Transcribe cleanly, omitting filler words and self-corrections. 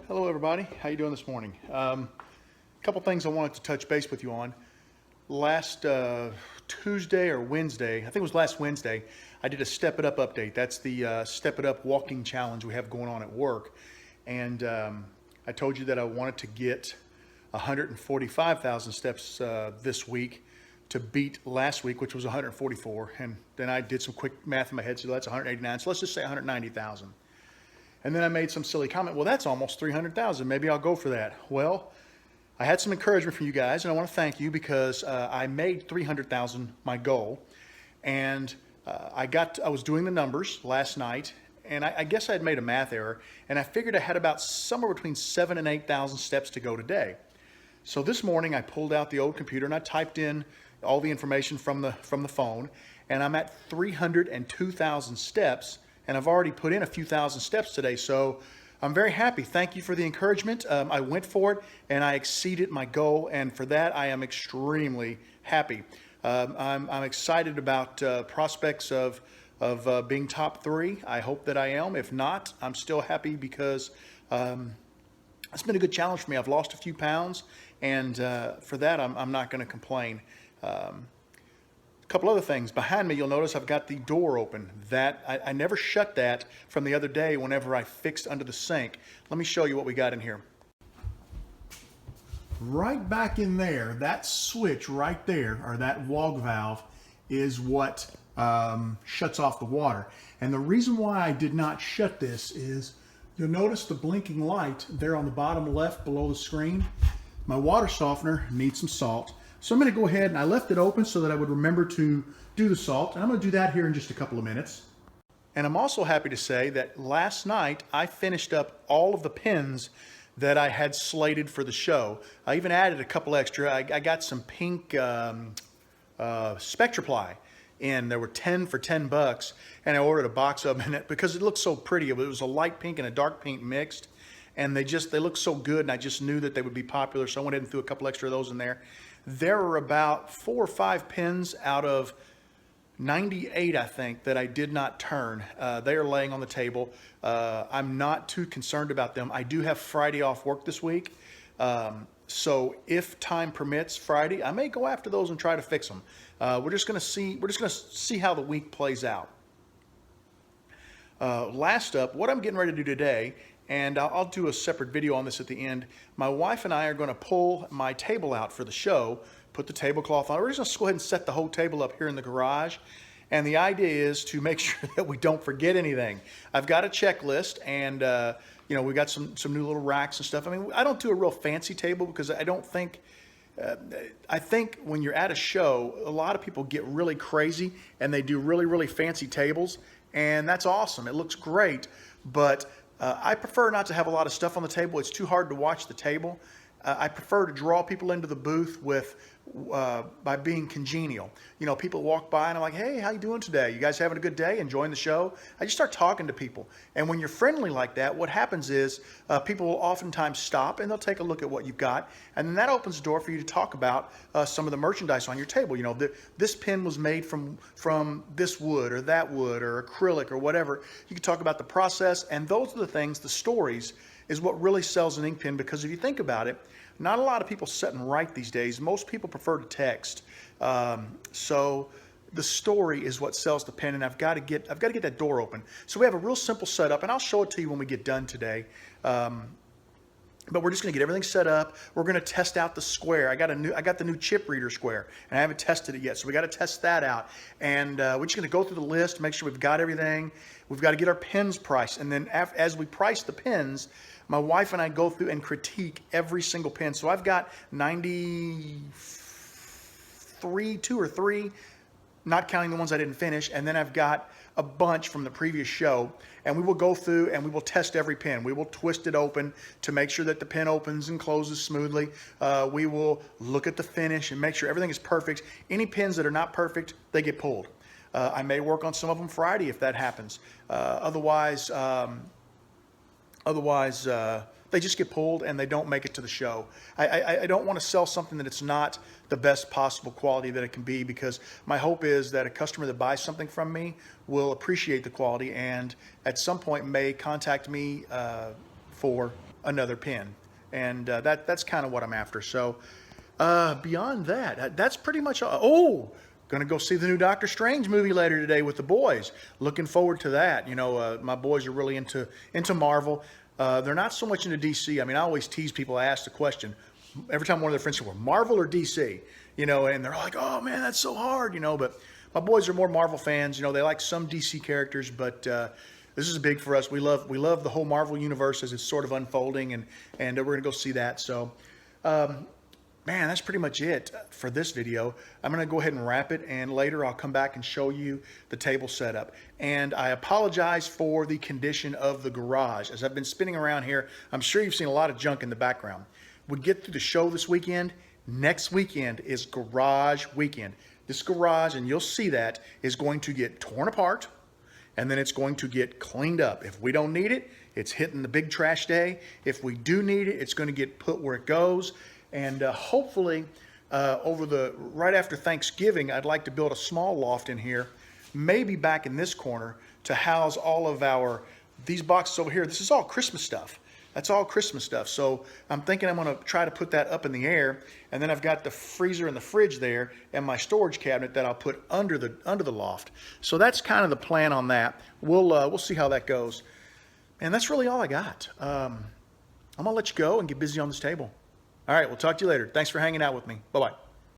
Hello everybody. How you doing this morning? A couple things I wanted to touch base with you on. Last Tuesday or Wednesday, I think it was last Wednesday, I did a Step It Up update. That's the Step It Up walking challenge we have going on at work. And I told you that I wanted to get 145,000 steps this week to beat last week, which was 144. And then I did some quick math in my head, so that's 189. So let's just say 190,000. And then I made some silly comment, well, that's almost 300,000. Maybe I'll go for that. Well, I had some encouragement from you guys, and I want to thank you because I made 300,000 my goal. And I was doing the numbers last night, and I guess I had made a math error, and I figured I had about somewhere between 7,000 and 8,000 steps to go today. So this morning I pulled out the old computer and I typed in all the information from the phone, and I'm at 302,000 steps, and I've already put in a few thousand steps today. So I'm very happy. Thank you for the encouragement. I went for it and I exceeded my goal, and for that I am extremely happy. I'm excited about prospects of being top 3. I hope that I am. If not, I'm still happy because it's been a good challenge for me. I've lost a few pounds, and for that I'm not going to complain. A couple other things. Behind me, you'll notice I've got the door open. That I never shut that from the other day whenever I fixed under the sink. Let me show you what we got in here. Right back in there, that switch right there, or that WOG valve, is what shuts off the water. And the reason why I did not shut this is, you'll notice the blinking light there on the bottom left below the screen. My water softener needs some salt. So I'm going to go ahead, and I left it open so that I would remember to do the salt. And I'm going to do that here in just a couple of minutes. And I'm also happy to say that last night I finished up all of the pins that I had slated for the show. I even added a couple extra. I got some pink Spectraply in. There were 10 for $10, and I ordered a box of them because it looked so pretty. It was a light pink and a dark pink mixed, and they looked so good, and I just knew that they would be popular, so I went ahead and threw a couple extra of those in there. There were about 4 or 5 pins out of 98, I think, that I did not turn. They are laying on the table. I'm not too concerned about them. I do have Friday off work this week. So if time permits Friday, I may go after those and try to fix them. We're just going to see how the week plays out. Last up, what I'm getting ready to do today, and I'll do a separate video on this at the end. My wife and I are going to pull my table out for the show, put the tablecloth on. We're just going to go ahead and set the whole table up here in the garage. And the idea is to make sure that we don't forget anything. I've got a checklist, and we got some new little racks and stuff. I mean, I don't do a real fancy table because I don't think, I think when you're at a show, a lot of people get really crazy and they do really, really fancy tables. And that's awesome. It looks great, but I prefer not to have a lot of stuff on the table. It's too hard to watch the table. I prefer to draw people into the booth by being congenial. People walk by and I'm like, hey, how you doing today? You guys having a good day? Enjoying the show? I just start talking to people. And when you're friendly like that, what happens is people will oftentimes stop and they'll take a look at what you've got. And then that opens the door for you to talk about some of the merchandise on your table. This pin was made from this wood or that wood or acrylic or whatever. You can talk about the process, and those are the things, the stories, is what really sells an ink pen, because if you think about it, not a lot of people sit and write these days. Most people prefer to text. So the story is what sells the pen, and I've got to get that door open. So we have a real simple setup, and I'll show it to you when we get done today. But we're just going to get everything set up. We're going to test out the square. I got the new chip reader square, and I haven't tested it yet, so we got to test that out. And we're just going to go through the list, make sure we've got everything. We've got to get our pens priced, and then as we price the pens, my wife and I go through and critique every single pen. So I've got 93, 2 or 3, not counting the ones I didn't finish, and then I've got a bunch from the previous show, and we will go through and we will test every pen. We will twist it open to make sure that the pen opens and closes smoothly. We will look at the finish and make sure everything is perfect. Any pens that are not perfect, they get pulled. I may work on some of them Friday if that happens. Otherwise, they just get pulled and they don't make it to the show. I don't want to sell something that it's not the best possible quality that it can be, because my hope is that a customer that buys something from me will appreciate the quality and at some point may contact me for another pin. And that's kind of what I'm after. So beyond that, that's pretty much all. Oh, gonna go see the new Doctor Strange movie later today with the boys. Looking forward to that. You know, my boys are really into Marvel. They're not so much into DC. I mean, I always tease people. I ask the question every time one of their friends says, well, Marvel or DC? You know, and they're like, oh man, that's so hard, you know, but my boys are more Marvel fans. You know, they like some DC characters, but this is big for us. We love the whole Marvel universe as it's sort of unfolding, and we're going to go see that. So, man, that's pretty much it for this video. I'm going to go ahead and wrap it, and later I'll come back and show you the table setup. And I apologize for the condition of the garage. As I've been spinning around here, I'm sure you've seen a lot of junk in the background. We get through the show this weekend. Next weekend is garage weekend. This garage, and you'll see that, is going to get torn apart, and then it's going to get cleaned up. If we don't need it, it's hitting the big trash day. If we do need it, it's going to get put where it goes. And hopefully, right after Thanksgiving, I'd like to build a small loft in here, maybe back in this corner, to house all of these boxes over here. This is all Christmas stuff. That's all Christmas stuff. So I'm thinking I'm going to try to put that up in the air, and then I've got the freezer and the fridge there, and my storage cabinet that I'll put under the loft. So that's kind of the plan on that. We'll see how that goes. And that's really all I got. I'm gonna let you go and get busy on this table. All right, we'll talk to you later. Thanks for hanging out with me. Bye-bye.